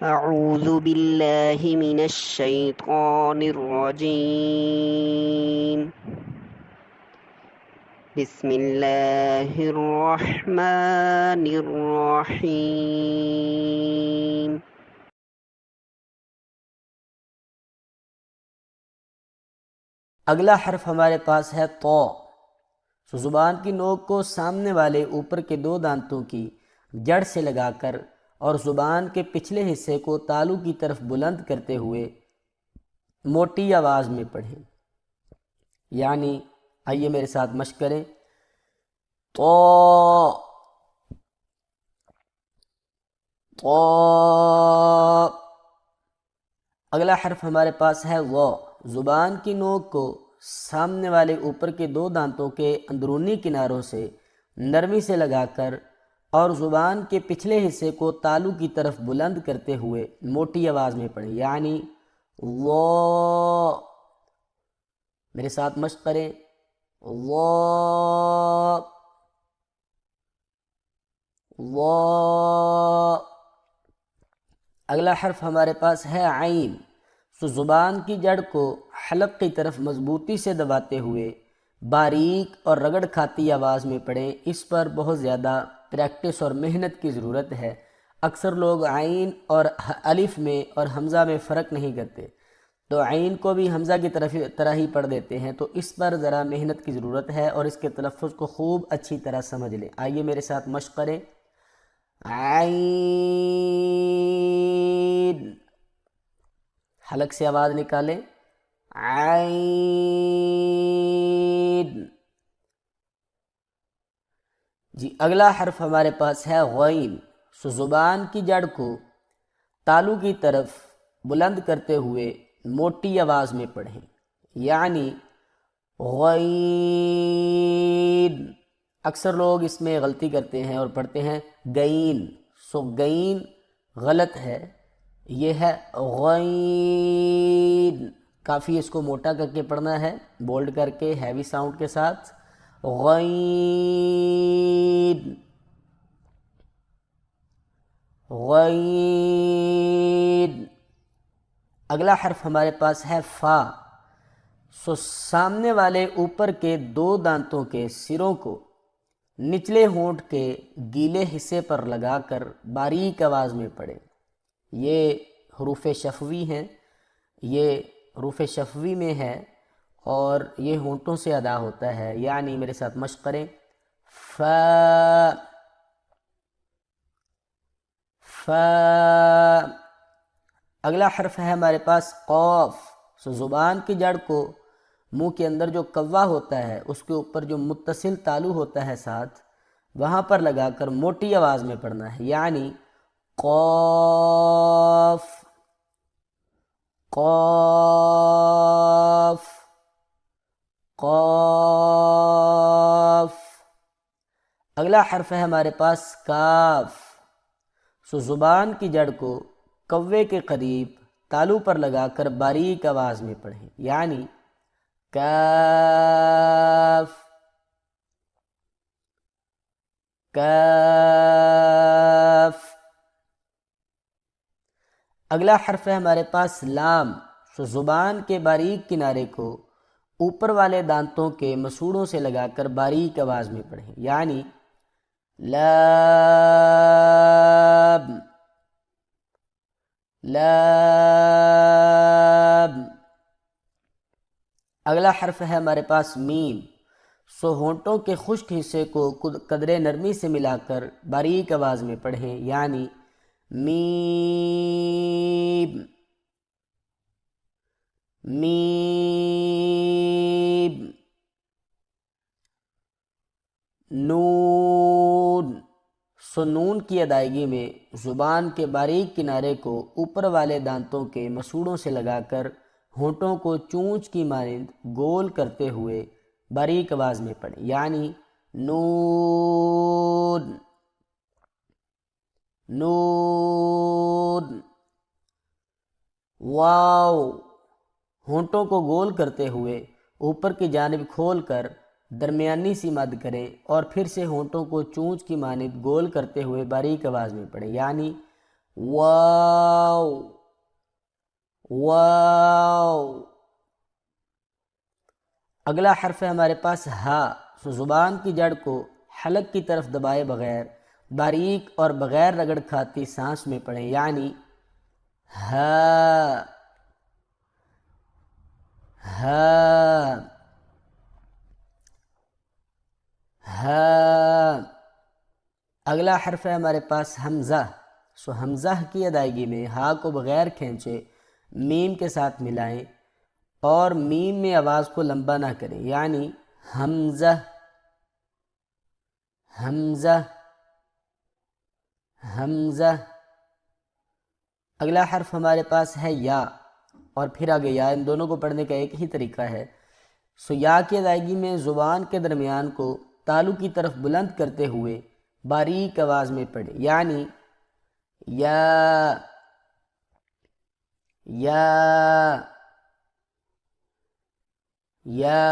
أعوذ بالله من الشيطان الرجيم. بسم الله الرحمن الرحيم. اگلا حرف ہمارے پاس ہے تو. زبان کی نوک کو سامنے والے اوپر کے دو دانتوں کی جڑ سے لگا کر اور زبان کے پچھلے حصے کو تالو کی طرف بلند کرتے ہوئے موٹی آواز میں پڑھیں. یعنی آئیے میرے ساتھ مشق کریں. تو تو. اگلا حرف ہمارے پاس ہے وہ. زبان کی نوک کو سامنے والے اوپر کے دو دانتوں کے اندرونی کناروں سے نرمی سے لگا کر اور زبان کے پچھلے حصے کو تالو کی طرف بلند کرتے ہوئے موٹی آواز میں پڑھیں. یعنی وہ. میرے ساتھ مشق کریں. وہ وہ. اگلا حرف ہمارے پاس ہے عین. زبان کی جڑ کو حلق کی طرف مضبوطی سے دباتے ہوئے باریک اور رگڑ کھاتی آواز میں پڑھیں. اس پر بہت زیادہ پریکٹس اور محنت کی ضرورت ہے. اکثر لوگ عین اور الف میں اور حمزہ میں فرق نہیں کرتے، تو عین کو بھی حمزہ کی طرح ہی پڑھ دیتے ہیں. تو اس پر ذرا محنت کی ضرورت ہے اور اس کے تلفظ کو خوب اچھی طرح سمجھ لیں. آئیے میرے ساتھ مشق کریں. عین. حلق سے آواز نکالیں. عین. جی اگلا حرف ہمارے پاس ہے غین. زبان کی جڑ کو تالو کی طرف بلند کرتے ہوئے موٹی آواز میں پڑھیں. یعنی غین. اکثر لوگ اس میں غلطی کرتے ہیں اور پڑھتے ہیں گئین. گئین غلط ہے، یہ ہے غین. کافی اس کو موٹا کر کے پڑھنا ہے، بولڈ کر کے ہیوی ساؤنڈ کے ساتھ. غین. غین. اگلا حرف ہمارے پاس ہے فا. سامنے والے اوپر کے دو دانتوں کے سروں کو نچلے ہونٹ کے گیلے حصے پر لگا کر باریک آواز میں پڑھیں. یہ حروف شفوی ہیں، یہ حروف شفوی میں ہے اور یہ ہونٹوں سے ادا ہوتا ہے. یعنی میرے ساتھ مشق کریں. فا فا. اگلا حرف ہے ہمارے پاس قاف. زبان کی جڑ کو منہ کے اندر جو کوا ہوتا ہے اس کے اوپر جو متصل تالو ہوتا ہے ساتھ، وہاں پر لگا کر موٹی آواز میں پڑھنا ہے. یعنی قاف قاف قاف. اگلا حرف ہے ہمارے پاس کاف. زبان کی جڑ کو کوے کے قریب تالو پر لگا کر باریک آواز میں پڑھیں. یعنی کاف کاف. اگلا حرف ہے ہمارے پاس لام. زبان کے باریک کنارے کو اوپر والے دانتوں کے مسوڑوں سے لگا کر باریک آواز میں پڑھیں. یعنی لام لام. اگلا حرف ہے ہمارے پاس میم. ہونٹوں کے خشک حصے کو قدرے نرمی سے ملا کر باریک آواز میں پڑھیں. یعنی میم میم. نون. نون کی ادائیگی میں زبان کے باریک کنارے کو اوپر والے دانتوں کے مسوڑوں سے لگا کر ہونٹوں کو چونچ کی مانند گول کرتے ہوئے باریک آواز میں پڑھیں. یعنی نون نون. واو. ہونٹوں کو گول کرتے ہوئے اوپر کی جانب کھول کر درمیانی سی مد کریں اور پھر سے ہونٹوں کو چونچ کی مانند گول کرتے ہوئے باریک آواز میں پڑھیں. یعنی واو واو. اگلا حرف ہے ہمارے پاس ہا. سو زبان کی جڑ کو حلق کی طرف دبائے بغیر باریک اور بغیر رگڑ کھاتی سانس میں پڑھیں، یعنی ہا ہا ہا. اگلا حرف ہے ہمارے پاس حمزہ. سو حمزہ کی ادائیگی میں ہا کو بغیر کھینچے میم کے ساتھ ملائیں اور میم میں آواز کو لمبا نہ کریں، یعنی حمزہ حمزہ حمزہ. اگلا حرف ہمارے پاس ہے یا اور پھر آگے یا. ان دونوں کو پڑھنے کا ایک ہی طریقہ ہے. سو یا کی ادائیگی میں زبان کے درمیان کو تالو کی طرف بلند کرتے ہوئے باریک آواز میں پڑھیں، یعنی یا یا یا.